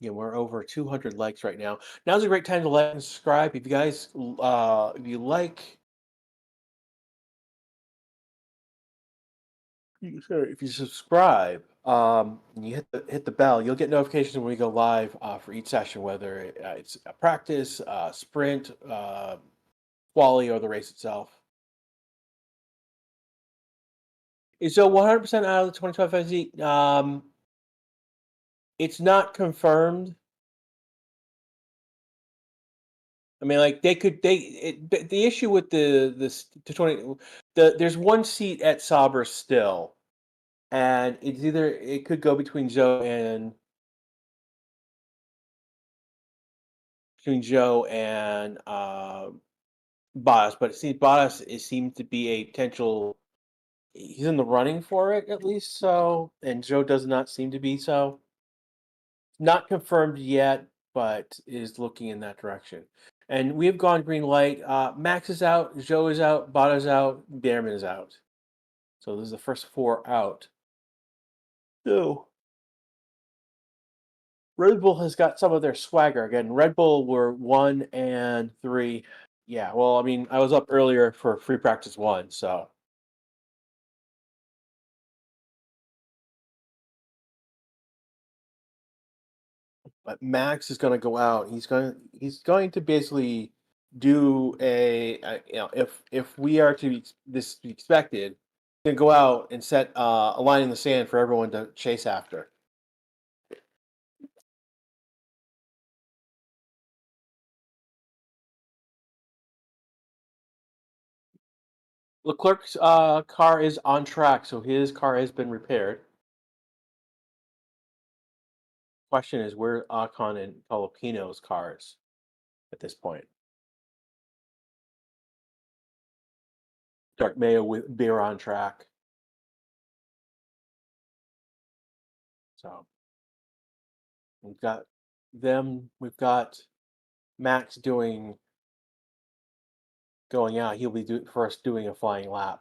Yeah, we're over 200 likes right now. Now's a great time to like and subscribe. If you guys, if you like, sorry, if you subscribe, and you hit the bell, you'll get notifications when we go live for each session, whether it's a practice, sprint, quali, or the race itself. So 100% out of the 2025 Z. It's not confirmed. I mean, like the issue with the 20 there's one seat at Sauber still, and it could go between Joe and Bottas, but it seems to be a potential. He's in the running for it at least, so, and Joe does not seem to be so. Not confirmed yet, but is looking in that direction. And we have gone green light. Max is out, Joe is out, Bottas out, Behrman is out. So this is the first four out. So Red Bull has got some of their swagger again. Red Bull were 1 and 3. Yeah, well, I mean, I was up earlier for free practice one, so. But Max is going to go out. He's going to basically do if we are to this be expected, he's going to go out and set a line in the sand for everyone to chase after. Leclerc's car is on track, so his car has been repaired. Question is where Ocon and Palopino's cars at this point. Dark Mayo with beer on track. So we've got them. We've got Max going out. He'll be first doing a flying lap.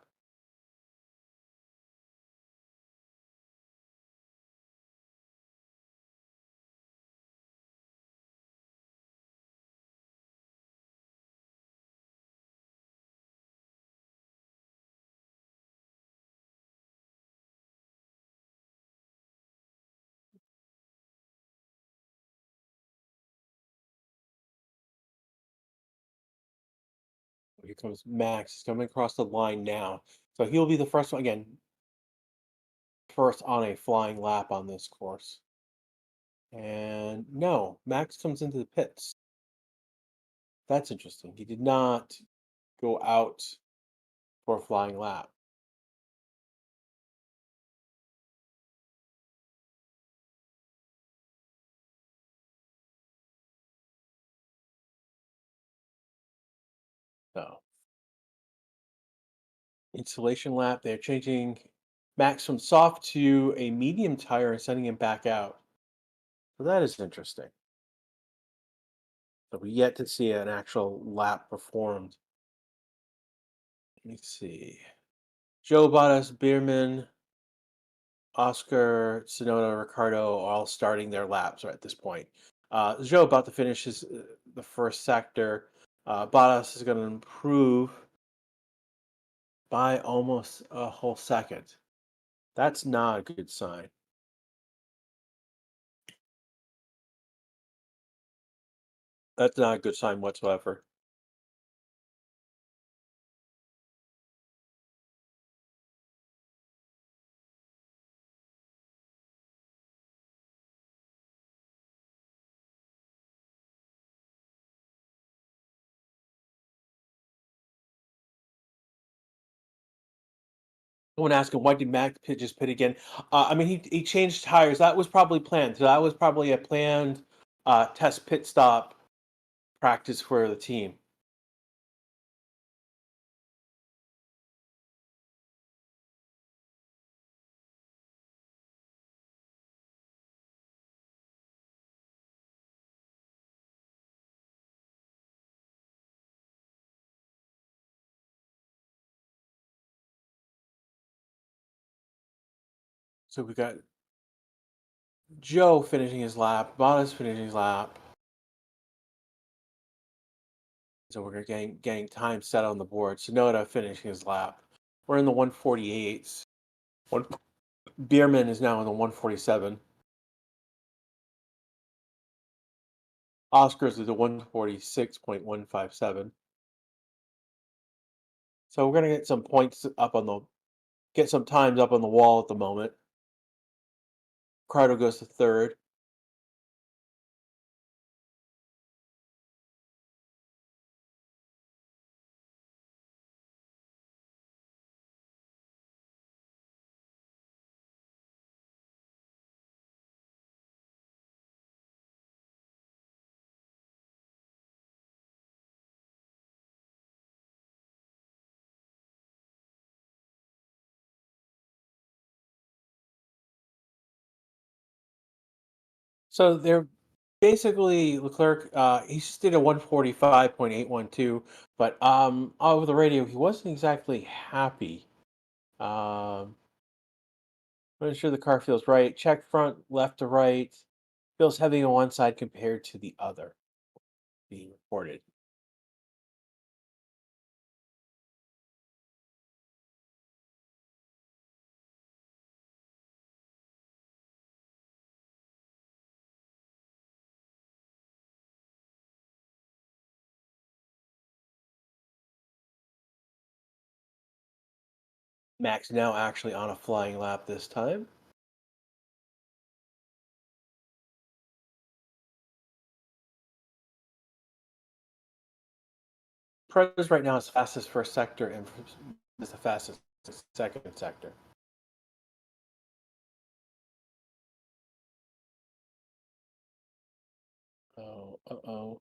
Here comes Max. He's coming across the line now. So he'll be the first one again, first on a flying lap on this course. And no, Max comes into the pits. That's interesting. He did not go out for a flying lap. So installation lap, they're changing Max from soft to a medium tire and sending him back out. So that is interesting. So we yet to see an actual lap performed. Let me see. Joe Bottas, Bierman, Oscar, Sonoda, Ricardo all starting their laps right at this point. Joe about to finish the first sector. Bottas is going to improve by almost a whole second. That's not a good sign. That's not a good sign whatsoever. Someone asking why did Max just pit again? I mean, he changed tires. That was probably planned. So that was probably a planned test pit stop practice for the team. So we got Joe finishing his lap, Bottas finishing his lap. So we're getting time set on the board. Tsunoda finishing his lap. We're in the 148s. One Bierman is now in the 147. Oscars is the 146.157. So we're gonna get some points up on the get some times up on the wall at the moment. Ricardo goes to third. So they're basically Leclerc. He just did a 145.812, but over the radio he wasn't exactly happy. Um, I'm not sure the car feels right. Check front, left to right. Feels heavy on one side compared to the other. Being reported. Max now actually on a flying lap this time. Perez right now is fastest first sector and is the fastest second sector. Oh, uh-oh.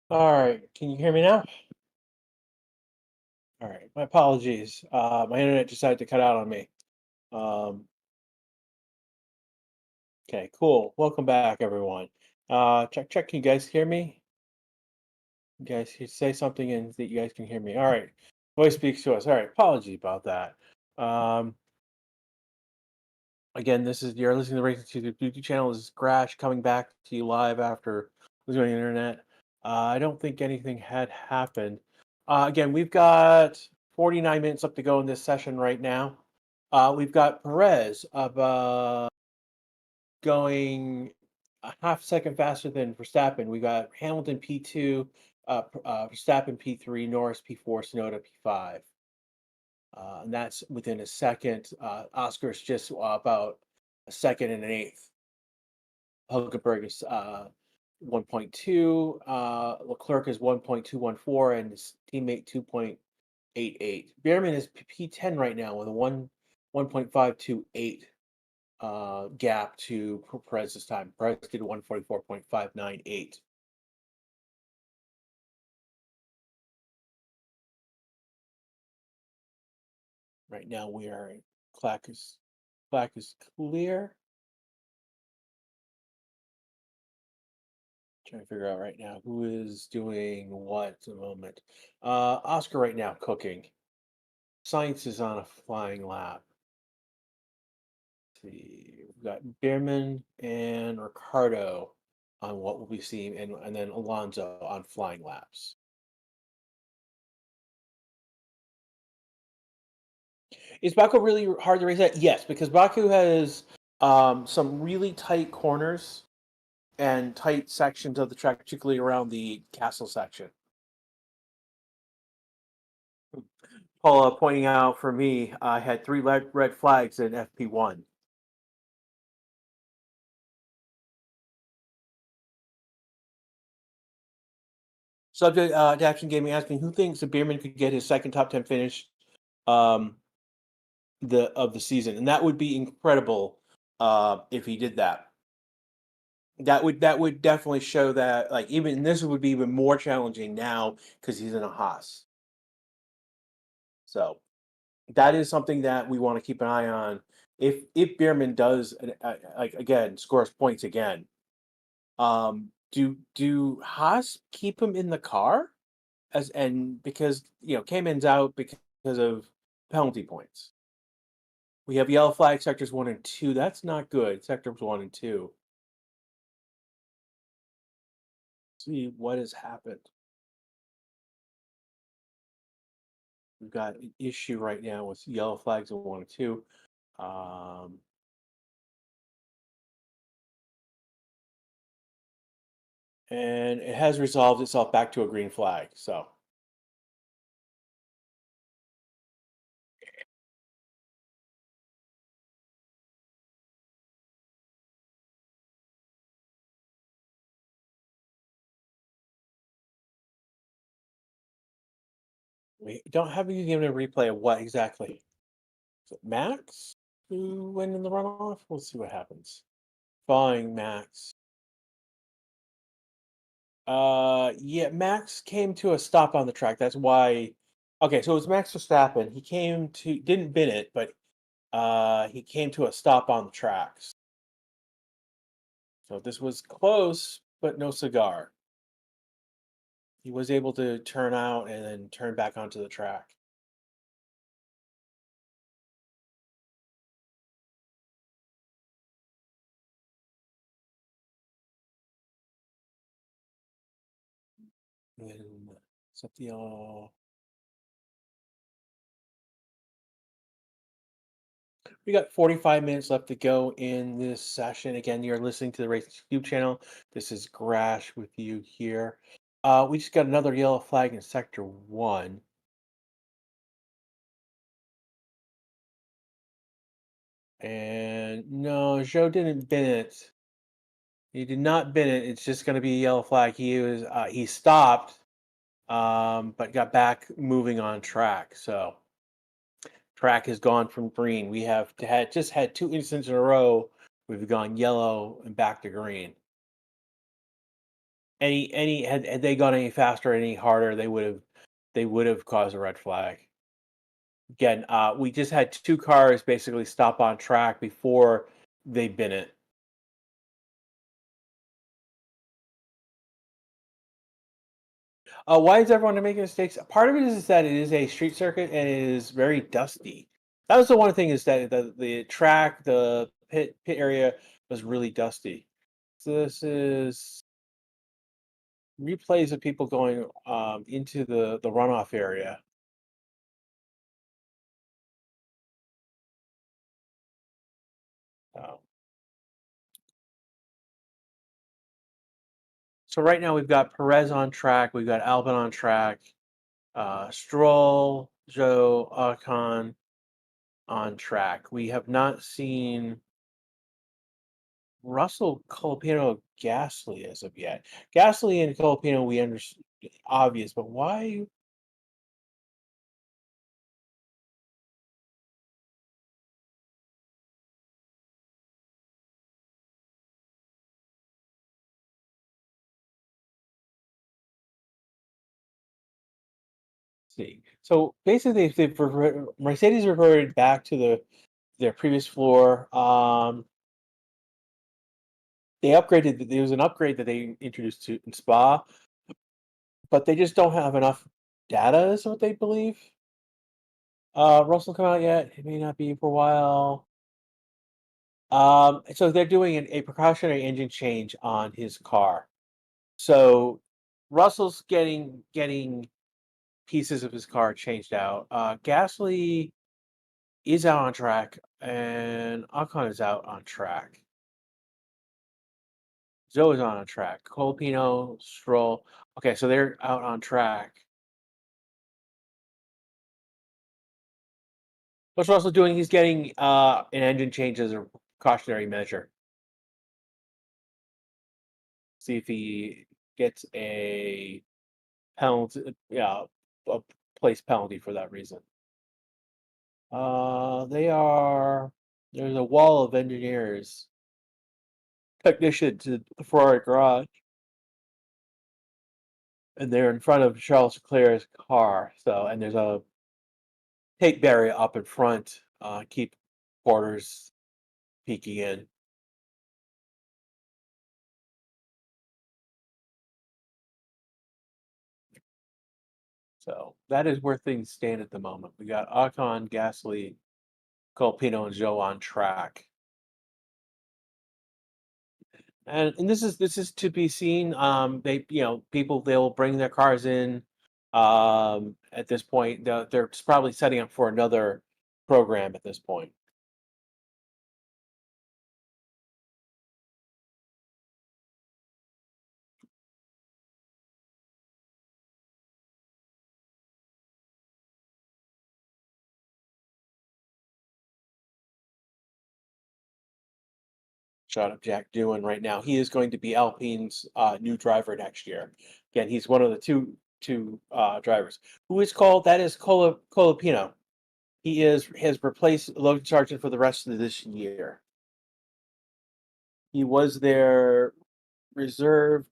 All right, can you hear me now? All right, my apologies. My internet decided to cut out on me. Um, okay, cool. Welcome back, everyone. Check, check. Can you guys hear me? You guys say something and that you guys can hear me. All right, voice speaks to us. All right, apologies about that. Um, Again, this is you're listening to the Racing to the YouTube channel. This is Crash coming back to you live after losing the internet. I don't think anything had happened. Again, we've got 49 minutes left to go in this session right now. We've got Perez going a half second faster than Verstappen. We got Hamilton P2, Verstappen P3, Norris P4, Sonoda P5. And that's within a second. Oscar's just about a second and an eighth. Hulkenberg is 1.2. Leclerc is 1.214, and his teammate 2.88. Behrman is P10 right now with a 1.528 gap to Perez this time. Perez did 144.598. Right now we are Clack is clear. Trying to figure out right now who is doing what at the moment. Oscar right now cooking. Science is on a flying lap. Let's see, we've got Behrman and Ricardo on what we'll be seeing, and then Alonso on flying laps. Is Baku really hard to race at? Yes, because Baku has some really tight corners and tight sections of the track, particularly around the castle section. Paula pointing out for me, I had three red flags in FP1. Subject to Action Gaming asking who thinks that Bierman could get his second top 10 finish um, the season, and that would be incredible if he did that. That would definitely show that like even this would be even more challenging now because he's in a Haas. So that is something that we want to keep an eye on. If Bierman does like again scores points again, do Haas keep him in the car as and because Cayman's out because of penalty points. We have yellow flag sectors 1 and 2. That's not good. Sectors 1 and 2. See what has happened. We've got an issue right now with yellow flags in 1 and 2. Um, and it has resolved itself back to a green flag. So we don't have you given a replay of what exactly. Is it Max who went in the runoff? We'll see what happens. Following Max. Yeah, Max came to a stop on the track. That's why. Okay, so it was Max Verstappen. He came to didn't bin it, but he came to a stop on the tracks. So this was close, but no cigar. He was able to turn out and then turn back onto the track. And set the We got 45 minutes left to go in this session. Again, you're listening to the Race YouTube channel. This is Grash with you here. We just got another yellow flag in Sector 1. And no, Joe didn't bin it. He did not bin it. It's just going to be a yellow flag. He stopped, but got back moving on track. So track has gone from green. We have just had 2 incidents in a row. We've gone yellow and back to green. Had they gone any faster, any harder, they would have caused a red flag. Again, we just had 2 cars basically stop on track before they bin it. Why is everyone making mistakes? Part of it is that it is a street circuit and it is very dusty. That was the one thing, is that the track, the pit area was really dusty. So this is replays of people going into the runoff area. Uh, so right now we've got Perez on track, we've got Albon on track, Stroll, Joe, Ocon on track. We have not seen Russell, Colapino, Gasly as of yet. Gasly and Colapino, we understand, obvious, but why? See, so basically, Mercedes reverted back to their previous floor. They upgraded. There was an upgrade that they introduced to in Spa, but they just don't have enough data, is what they believe. Russell come out yet? It may not be for a while. So they're doing a precautionary engine change on his car. So Russell's getting pieces of his car changed out. Gasly is out on track, and Ocon is out on track. Zoe is on track. Colpino, Stroll. Okay, so they're out on track. What's Russell doing? He's getting an engine change as a cautionary measure. See if he gets a penalty, yeah, a place penalty for that reason. They are. There's a wall of engineers, technicians in the Ferrari garage, and they're in front of Charles Leclerc's car. So, and there's a tape barrier up in front, keep porters peeking in. So that is where things stand at the moment. We got Ocon, Gasly, Colpino, and Joe on track. And this is to be seen. They people, they'll bring their cars in. At this point, they're probably setting up for another program at this point. Shot of Jack Doohan right now. He is going to be Alpine's new driver next year. Again, he's one of the two drivers. Who is called? That is Colapino. He has replaced Logan Sargent for the rest of this year. He was their reserve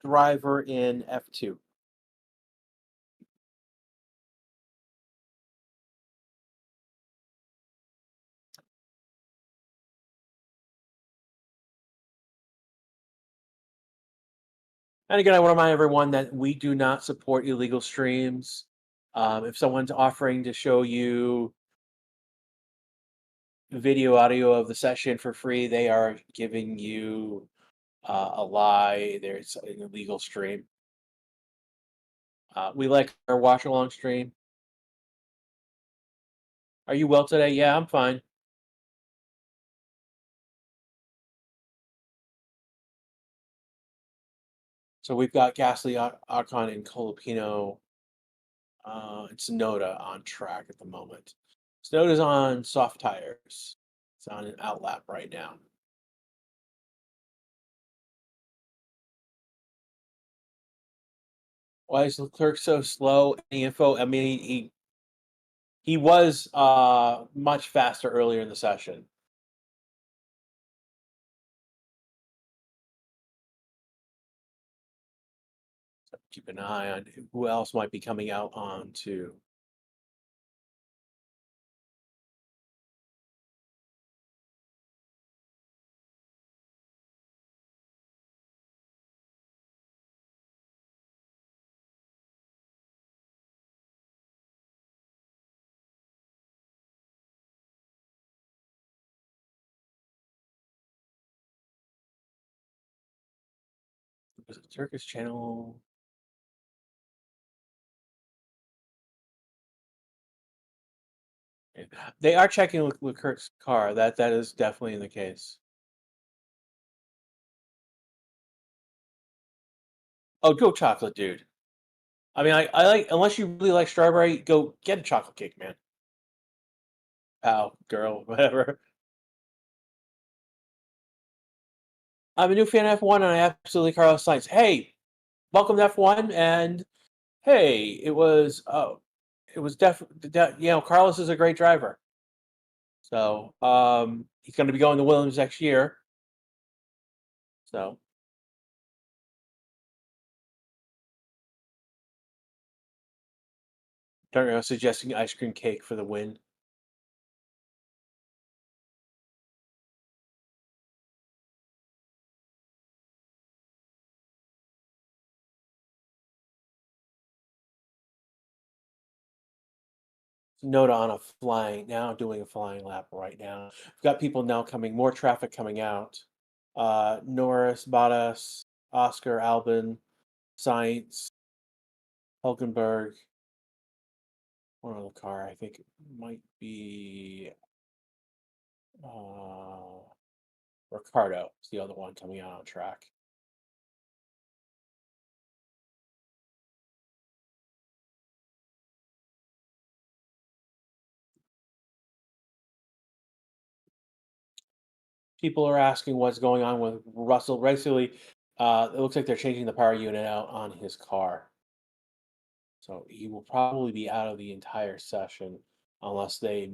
driver in F2. And again, I want to remind everyone that we do not support illegal streams. If someone's offering to show you video, audio of the session for free, they are giving you a lie. There's an illegal stream. We like our watch along stream. Are you well today? Yeah, I'm fine. So we've got Gasly, Ocon, and Colapino, and Sonoda on track at the moment. Sonoda's on soft tires. It's on an out lap right now. Why is Leclerc so slow? Any info? I mean, he was much faster earlier in the session. keep an eye on who else might be coming out on to. Was it Turkish channel? They are checking Leclerc's car. That is definitely the case. Oh, go chocolate, dude. I mean, I like, unless you really like strawberry, go get a chocolate cake, man. Pal, girl, whatever. I'm a new fan of F1, and I absolutely Carlos Sainz. Hey, welcome to F1, and hey, it was definitely, Carlos is a great driver. So, he's going to be going to Williams next year. So, don't know, suggesting ice cream cake for the win. Noda on a flying now, doing a flying lap right now. We've got people now coming, more traffic coming out. Norris, Bottas, Oscar, Albon, Sainz, Hulkenberg. One other car, I think it might be uh, Ricardo. Is the other one coming out on track. People are asking what's going on with Russell. Basically, it looks like they're changing the power unit out on his car. So he will probably be out of the entire session unless they're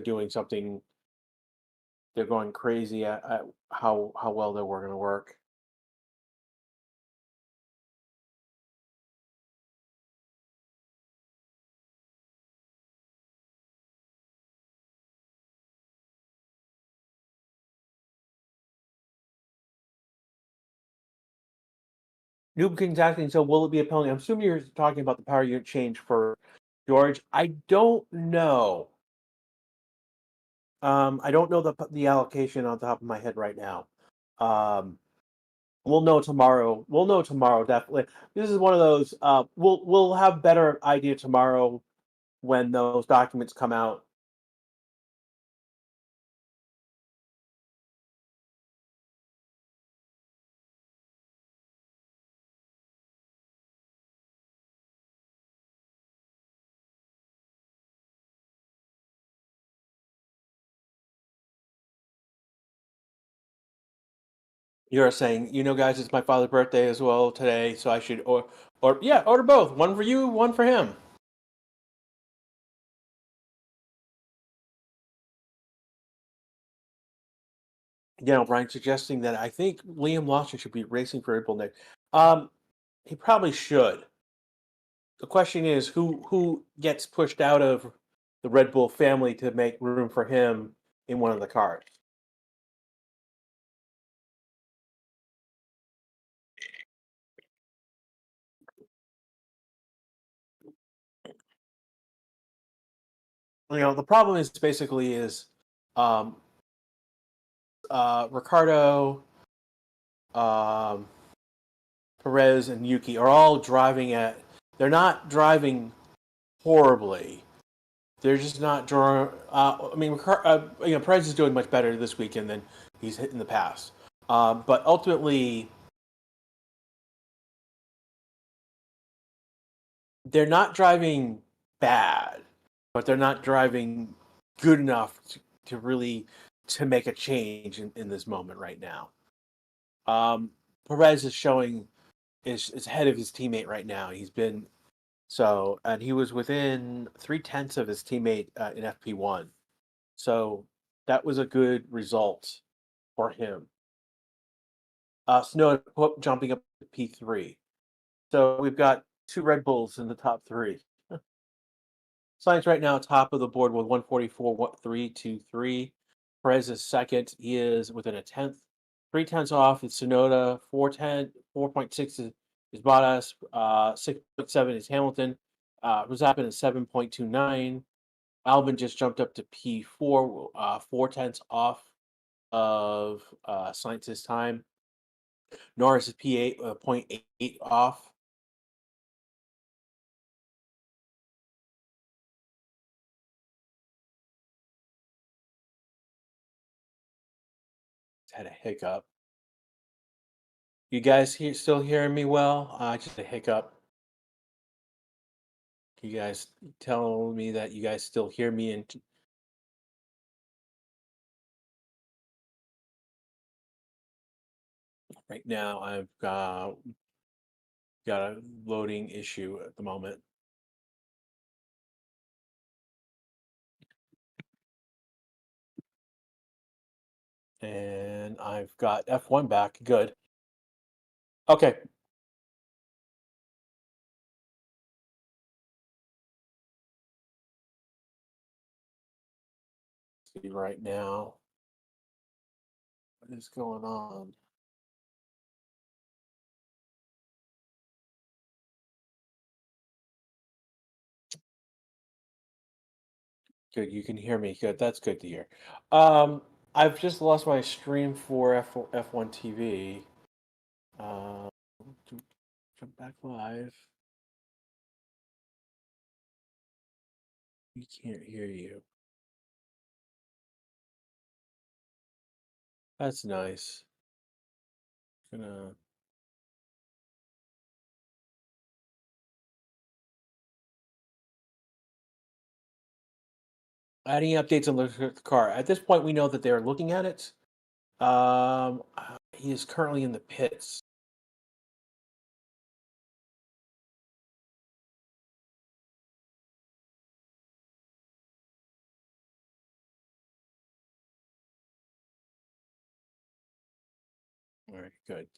doing something, they're going crazy at how well they're going to work. Noob King's asking, so will it be a penalty? I'm assuming you're talking about the power unit change for George. I don't know. I don't know the allocation on top of my head right now. Um, we'll know tomorrow. We'll know tomorrow, definitely. This is one of those. We'll have better idea tomorrow when those documents come out. You're saying, guys, it's my father's birthday as well today, so I should or yeah, order both. One for you, one for him. Brian suggesting that I think Liam Lawson should be racing for Red Bull next. He probably should. The question is who gets pushed out of the Red Bull family to make room for him in one of the cars. The problem is basically is um, Ricardo, um, Perez, and Yuki are all driving at. They're not driving horribly. They're just not drawing. Perez is doing much better this weekend than he's hit in the past. But ultimately, they're not driving bad, but they're not driving good enough to really to make a change in this moment right now. Perez is showing is ahead of his teammate right now. He's been and he was within 3/10 of his teammate in FP1. So that was a good result for him. Snow jumping up to P3. So we've got 2 Red Bulls in the top 3. Sainz right now top of the board with 144.323. Perez is second. He is within a tenth. 0.3 off is Tsunoda. 4.6 is Bottas. 6.7 is Hamilton. Verstappen is 7.29. Albon just jumped up to P4, 0.4 off of Sainz's time. Norris is P8, 0.8 off. Had a hiccup. You guys still hearing me well? Just a hiccup. You guys tell me that you guys still hear me, and right now I've got a loading issue at the moment. And I've got F1 back. Good. Okay. See right now what is going on. Good, you can hear me. Good, that's good to hear. I've just lost my stream for F1 TV. Jump back live. We can't hear you. That's nice. Gonna any updates on the car? At this point, we know that they're looking at it. He is currently in the pits. All right, good.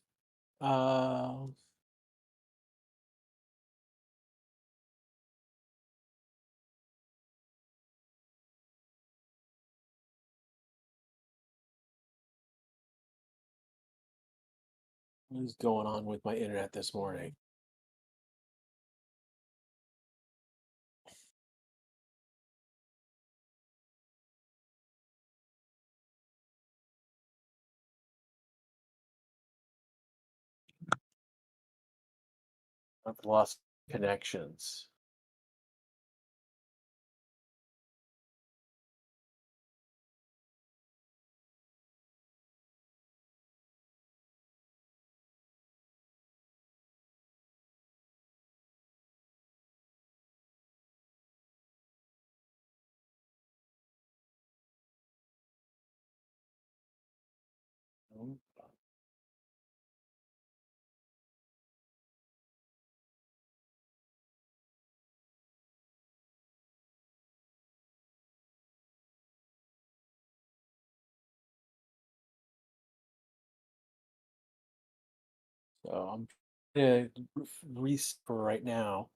What is going on with my internet this morning? I've lost connections. So I'm gonna reset for right now.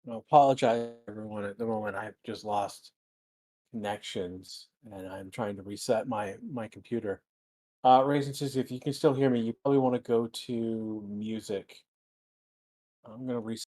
I apologize, everyone. At the moment, I've just lost connections, and I'm trying to reset my computer. Raisin says, if you can still hear me, you probably want to go to music. I'm gonna reset.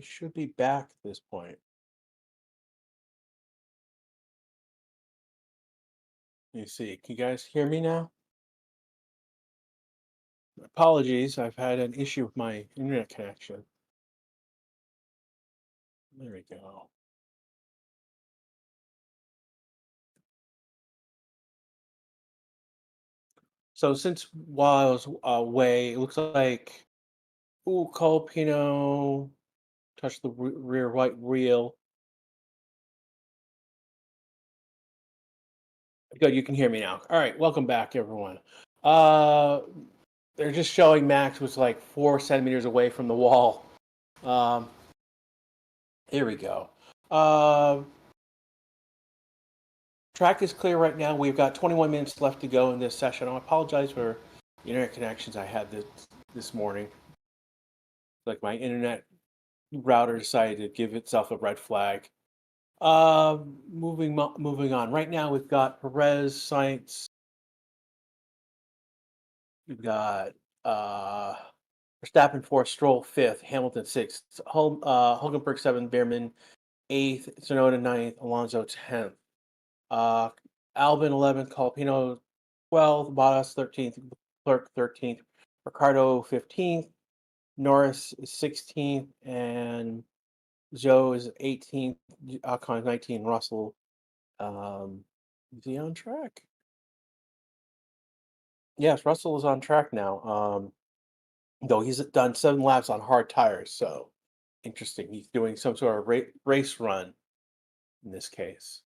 should be back at this point. Let me see. Can you guys hear me now? Apologies, I've had an issue with my internet connection. There we go. So since while I was away, it looks like Colpino touched the rear right wheel. Good, you can hear me now. All right, welcome back, everyone. Uh, they're just showing Max was like 4 centimeters away from the wall. Um, here we go. Track is clear right now. We've got 21 minutes left to go in this session. I apologize for the internet connections I had this morning. Like my internet router decided to give itself a red flag. Moving on. Right now we've got Perez, Sainz. We've got Verstappen fourth, Stroll fifth, Hamilton sixth, Hulkenberg seventh, Behrman eighth, Tsunoda ninth, Alonso 10th. Albon 11th, Colpino 12th, Bottas 13th, Clerk 13th, Ricardo 15th, Norris is 16th, and Joe is 18th, Ocon 19th, Russell. Is he on track? Yes, Russell is on track now. Though he's done 7 laps on hard tires, so interesting. He's doing some sort of race run in this case.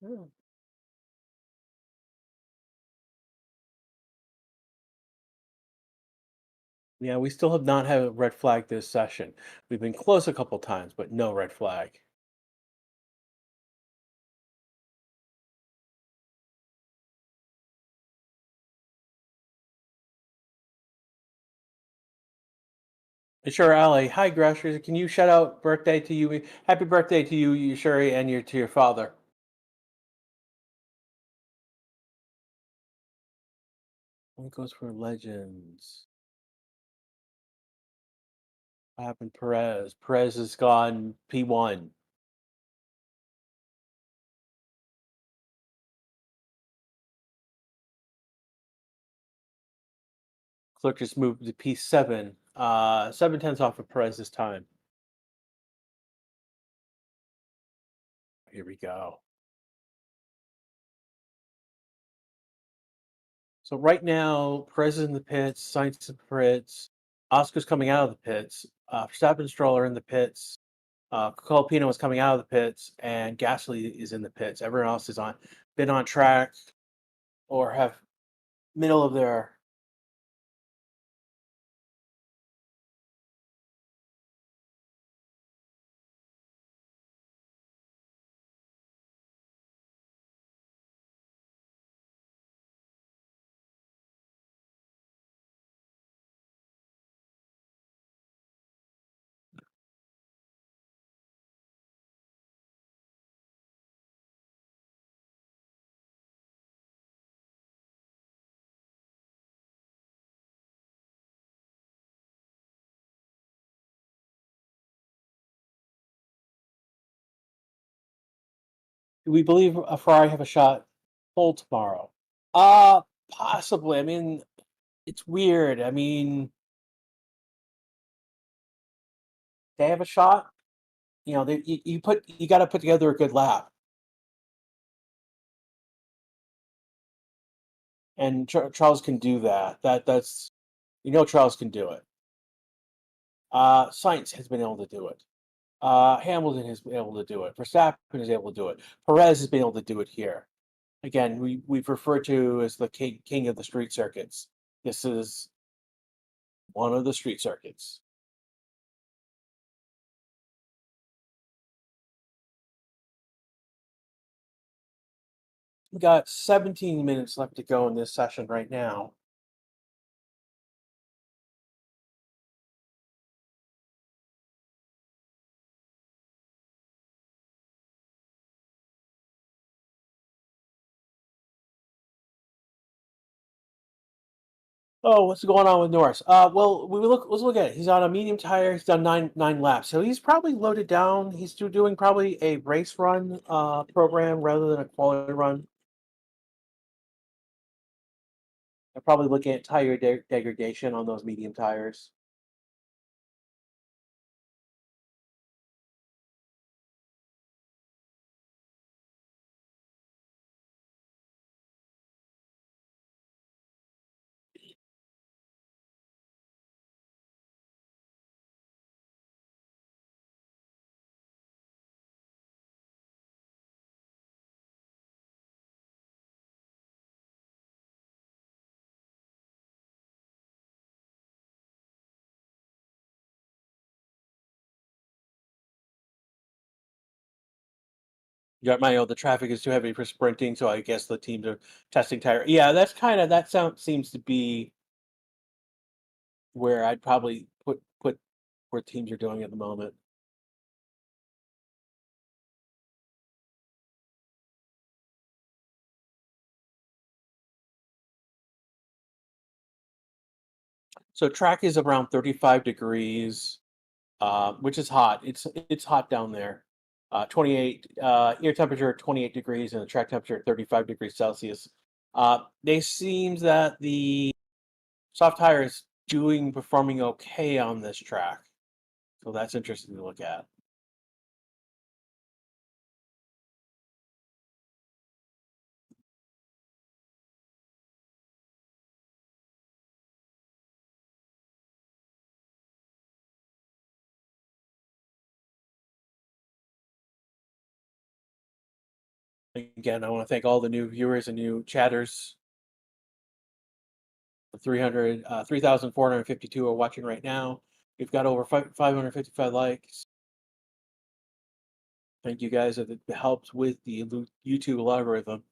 Yeah. Yeah, we still have not had a red flag this session. We've been close a couple times, but no red flag. Sure, Ali. Hi, Grashers. Can you shout out birthday to you? Happy birthday to you, Sherry, and to your father. What goes for legends? What happened, Perez? Perez has gone P1. Clerk just moved to P7. 7 tenths off of Perez this time. Here we go. So right now, Perez is in the pits, Sainz is in the pits, Oscar's coming out of the pits, Verstappen and Stroll are in the pits, Colapino is coming out of the pits, and Gasly is in the pits. Everyone else is been on track or have middle of their. Do we believe a Ferrari have a shot pole tomorrow? Possibly. I mean, it's weird. I mean, they have a shot. You know, you got to put together a good lap, and Charles can do that. That's Charles can do it. Sainz has been able to do it. Hamilton has been able to do it. Verstappen is able to do it. Perez has been able to do it here. Again, we've referred to as the king of the street circuits. This is one of the street circuits. We got 17 minutes left to go in this session right now. Oh, what's going on with Norris? Well, let's look at it. He's on a medium tire. He's done nine laps, so he's probably loaded down. He's still doing probably a race run program rather than a quality run. They're probably looking at tire degradation on those medium tires. You got my, the traffic is too heavy for sprinting, so I guess the teams are testing tire. Yeah, that's kind of that sound seems to be where I'd probably put where teams are doing at the moment. So track is around 35 degrees, which is hot. It's hot down there. 28 air temperature 28 degrees and the track temperature 35 degrees Celsius. They seems that the soft tire is performing okay on this track, so that's interesting to look at. Again, I want to thank all the new viewers and new chatters. The 3,452 are watching right now. We've got over 555 likes. Thank you guys. It helps with the YouTube algorithm.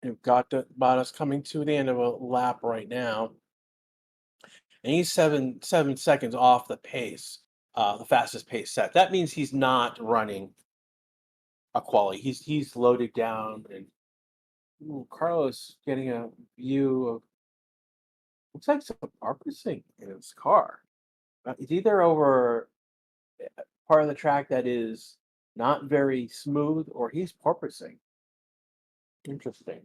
We've got Bottas coming to the end of a lap right now, and he's seven seconds off the pace, the fastest pace set. That means he's not running a quali. He's loaded down, and Carlos getting a view of looks like some porpoising in his car. It's either over part of the track that is not very smooth, or he's porpoising. Interesting.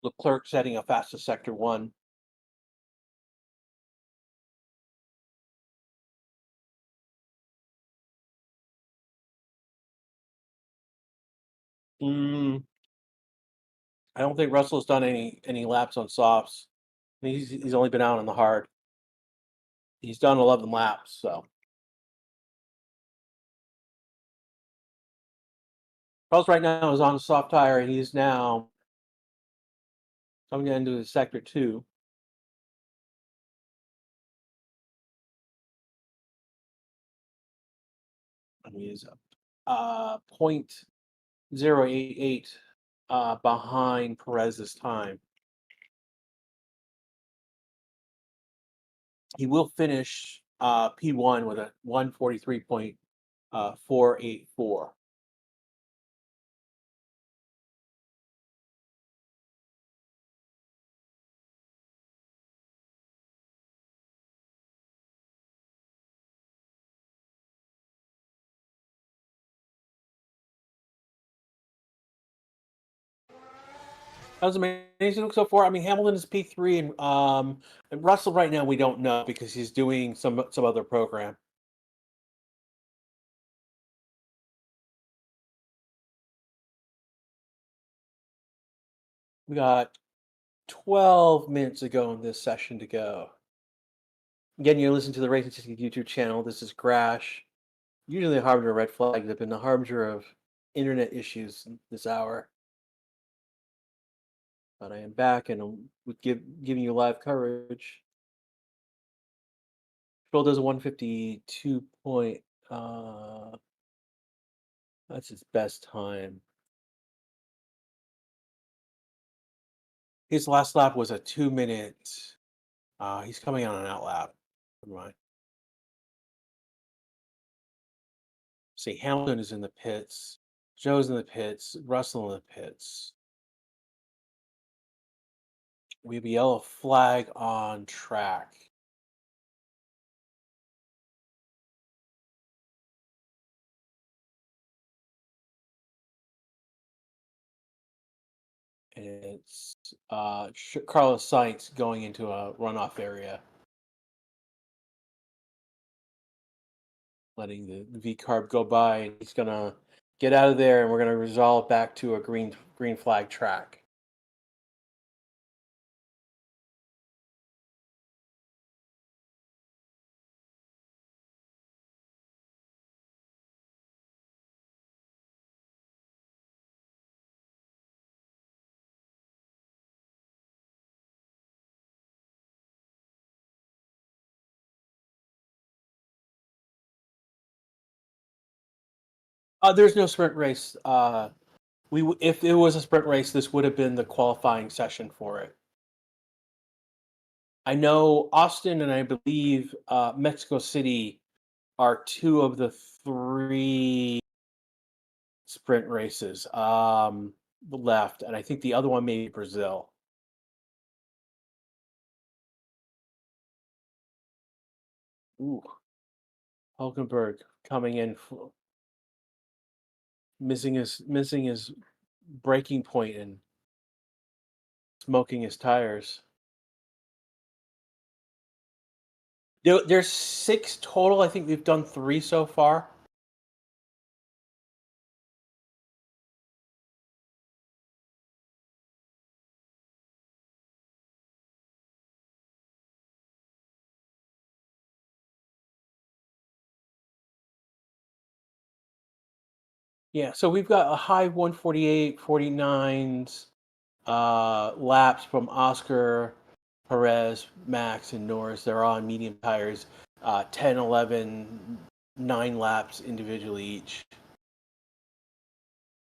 Leclerc setting a fastest sector one. Mm, I don't think Russell's done any laps on softs. He's only been out on the hard. He's done 11 laps, so Carlos right now is on a soft tire, and he's now coming into the sector two. And he's point 0.88 behind Perez's time. He will finish P1 with a 143.484. That was amazing so far. I mean, Hamilton is P3, and Russell right now we don't know because he's doing some other program. We got 12 minutes ago in this session to go. Again, you're listening to the Racing City YouTube channel. This is Crash. Usually the harbinger of red flags have been the harbinger of internet issues this hour. But I am back and I'm giving you live coverage. Control does a 152 point That's his best time. His last lap was a 2 minute. He's coming on an out lap. Never mind. See, Hamilton is in the pits. Joe's in the pits. Russell in the pits. We have a yellow flag on track. And it's Carlos Sainz going into a runoff area, letting the V carb go by. And he's gonna get out of there, and we're gonna resolve back to a green flag track. There's no sprint race. If it was a sprint race, this would have been the qualifying session for it. I know Austin and I believe Mexico City are two of the three sprint races left, and I think the other one may be Brazil. Ooh, Hulkenberg coming in, missing his braking point and smoking his tires. There's 6 total. I think we've done 3 so far. Yeah, so we've got a high 148, 49s laps from Oscar, Perez, Max, and Norris. They're on medium tires, 10, 11, 9 laps individually each.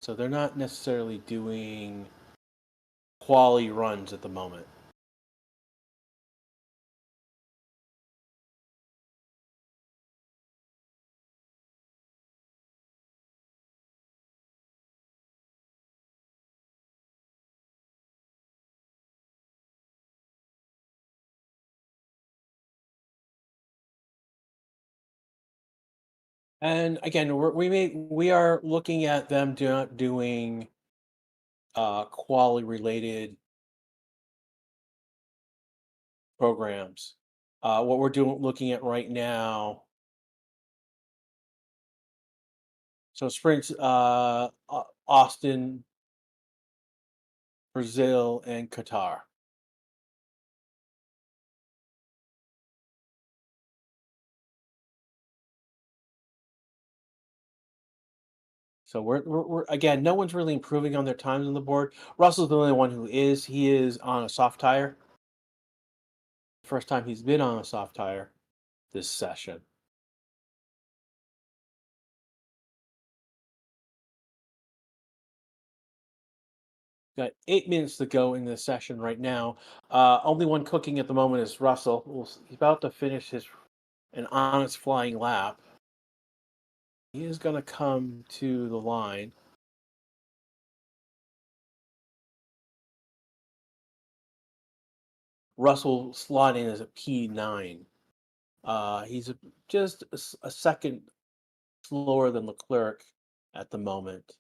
So they're not necessarily doing quality runs at the moment. And again, we are looking at them doing quality related programs. What we're looking at right now. So sprints, Austin, Brazil, and Qatar. So we're again, no one's really improving on their times on the board. Russell's the only one who is. He is on a soft tire. First time he's been on a soft tire this session. Got 8 minutes to go in this session right now. Only one cooking at the moment is Russell. He's about to finish an honest flying lap. He is going to come to the line. Russell slotting as a P9. He's just a second slower than Leclerc at the moment.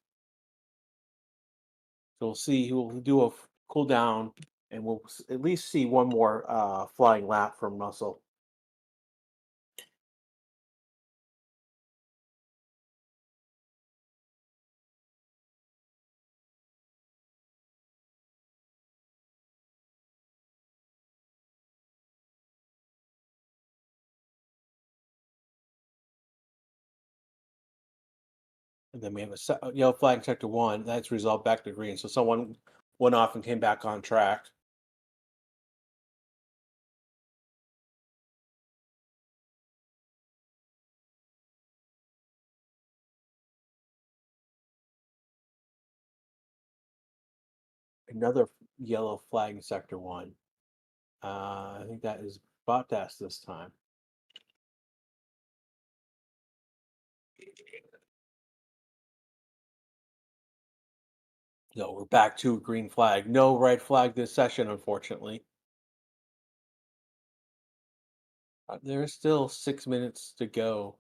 So we'll see. He will do a cool down, and we'll at least see one more flying lap from Russell. And then we have a yellow flag in sector 1. That's resolved back to green. So someone went off and came back on track. another yellow flag in sector one. I think that is Bottas this time. No, we're back to a green flag. No red flag this session, unfortunately. There's still 6 minutes to go.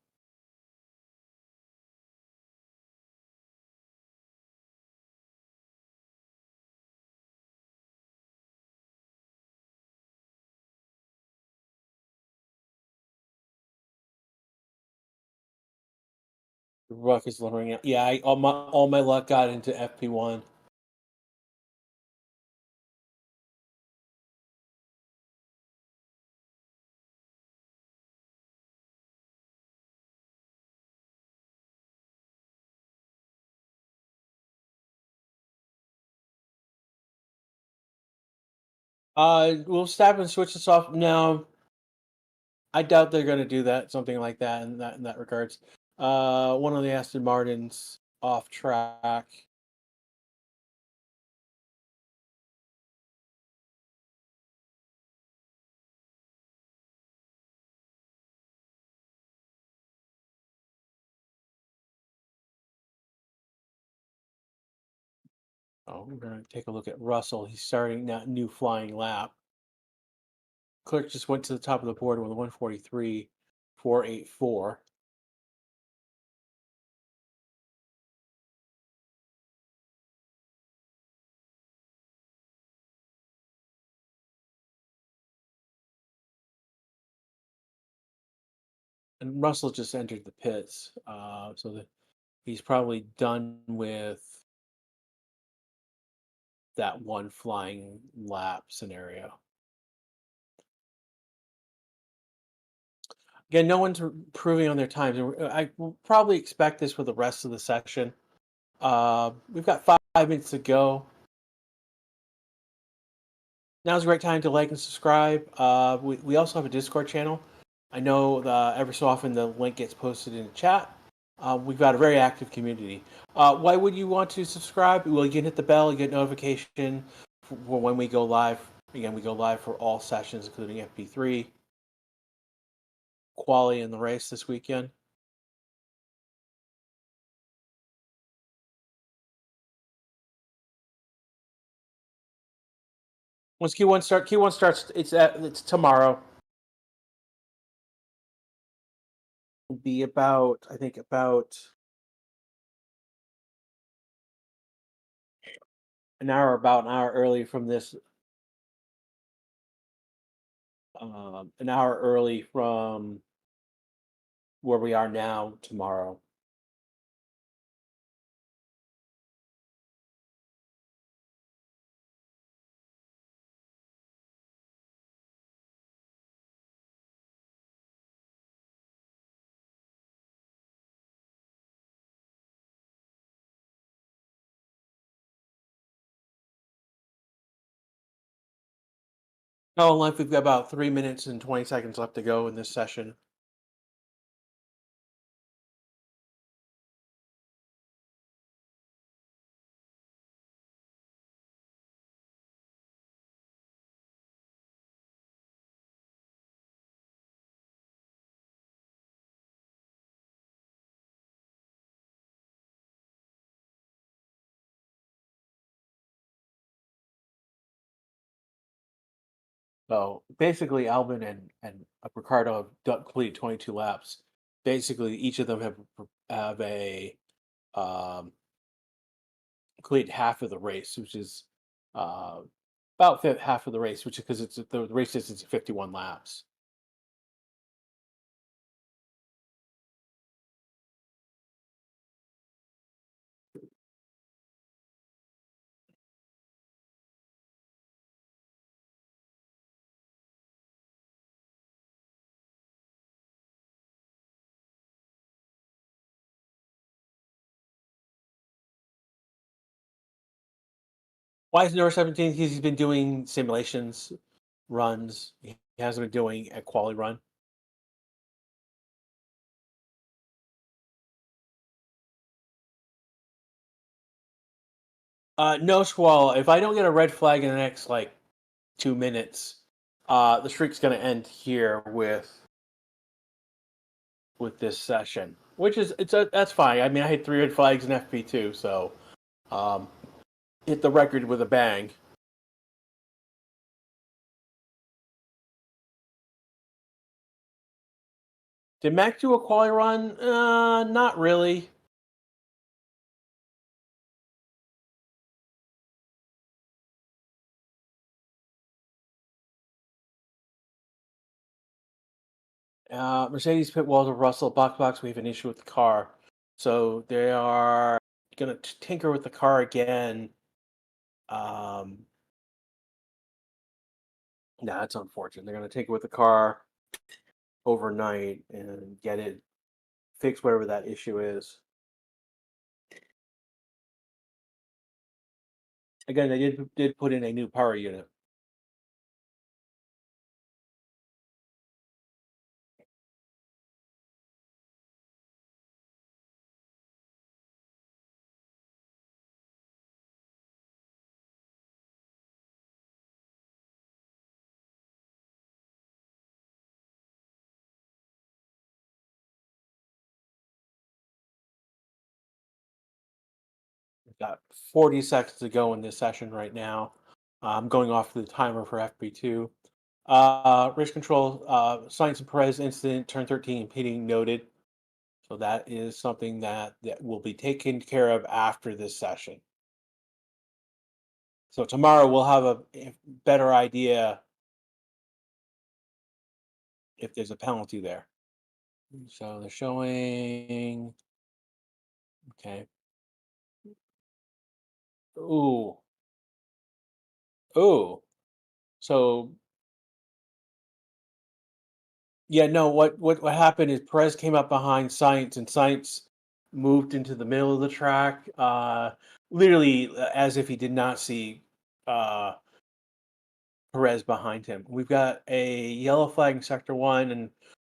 The ruck is lowering out. Yeah, all my luck got into FP1. Will Stappen switch this off? No, I doubt they're going to do that. Something like that in that regards. One of the Aston Martins off track. Oh, we're going to take a look at Russell. He's starting that new flying lap. Clerk just went to the top of the board with a 143.484. And Russell just entered the pits, so that he's probably done with that one flying lap scenario. Again, no one's improving on their times. I will probably expect this for the rest of the session. We've got 5 minutes to go. Now's a great time to like and subscribe. We also have a Discord channel. I know every so often the link gets posted in the chat. We've got a very active community. Why would you want to subscribe? Well, you can hit the bell, you get notification for when we go live. Again, we go live for all sessions, including FP3, quali, and the race this weekend. Once Q1 starts. It's tomorrow. It'll be about, I think, about about an hour early from this. An hour early from where we are now tomorrow. Oh, life, we've got about 3 minutes and 20 seconds left to go in this session. So basically, Albon and Ricardo have completed 22 laps. Basically, each of them have a completed half of the race, which is uh, about half of the race, which is because the race distance is 51 laps. Why is Norris 17? Because he's been doing simulations, runs. He hasn't been doing a quali run. No squall. If I don't get a red flag in the next like 2 minutes, the streak's going to end here with this session, which is that's fine. I mean, I had 3 red flags in FP2, so um, hit the record with a bang. Did Max do a quali run? Not really. Mercedes pit walls of Russell box. We have an issue with the car, so they are gonna tinker with the car again. Um, nah, it's unfortunate. They're gonna tinker with the car overnight and get it fixed, whatever that issue is. Again, they did put in a new power unit. We've got 40 seconds to go in this session right now. I'm going off the timer for FP2. Race control, Sainz and Perez incident, turn 13, pitting noted. So that is something that will be taken care of after this session. So tomorrow we'll have a better idea if there's a penalty there. So they're showing. Okay. Ooh. Ooh. So yeah, no. What happened is Perez came up behind Sainz, and Sainz moved into the middle of the track, literally as if he did not see uh, Perez behind him. We've got a yellow flag in sector one, and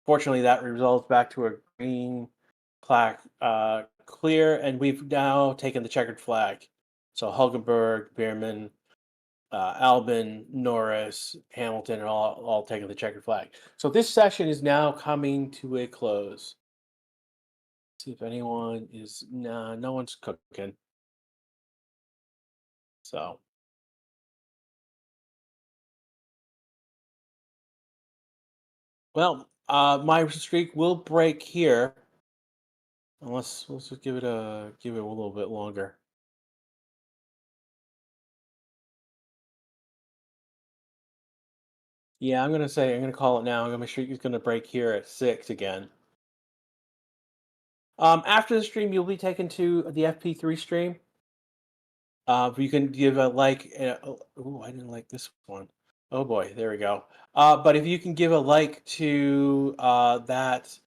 fortunately, that results back to a green flag clear, and we've now taken the checkered flag. So Hulkenberg, Bierman, Albon, Norris, Hamilton are all taking the checkered flag. So this session is now coming to a close. See if anyone is nah, no one's cooking. So well, my streak will break here unless let's just give it a little bit longer. Yeah, I'm gonna call it now. My streak is gonna break here at 6 again. After the stream, you'll be taken to the FP3 stream. You can give a like. Oh, I didn't like this one. Oh boy, there we go. But if you can give a like to that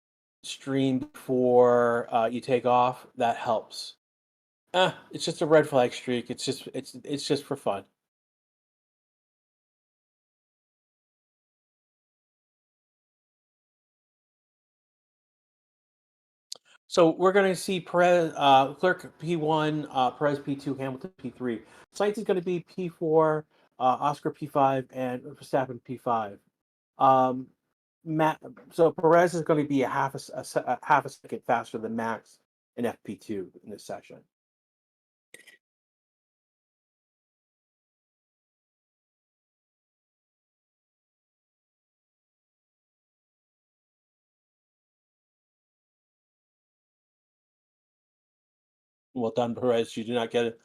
stream before you take off, that helps. It's just a red flag streak. It's just for fun. So we're going to see Perez, Clerk P1, Perez P2, Hamilton P3. Sainz is going to be P4, Oscar P5, and Verstappen P5. Um, Matt, so Perez is going to be a half a second faster than Max in FP2 in this session. Well done, Perez. You do not get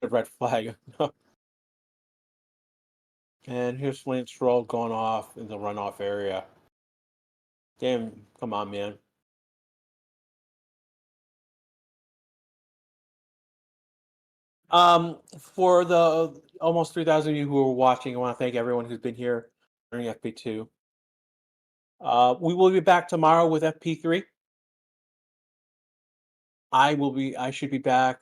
a red flag. And here's Lance Stroll going off in the runoff area. Damn, come on, man. For the almost 3,000 of you who are watching, I want to thank everyone who's been here during FP2. We will be back tomorrow with FP3. I should be back.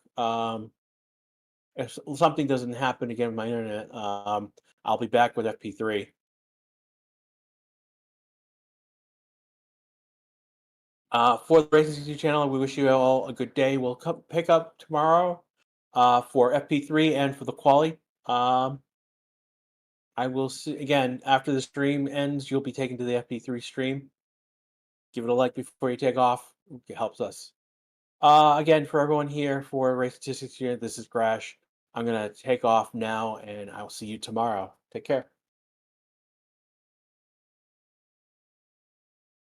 If something doesn't happen again with my internet, I'll be back with FP3. For the Racing YouTube channel, we wish you all a good day. We'll pick up tomorrow for FP3 and for the quali. I will see again after the stream ends. You'll be taken to the FP3 stream. Give it a like before you take off. It helps us. Again, for everyone here for Race Statistics here, this is Crash. I'm gonna take off now, and I'll see you tomorrow. Take care.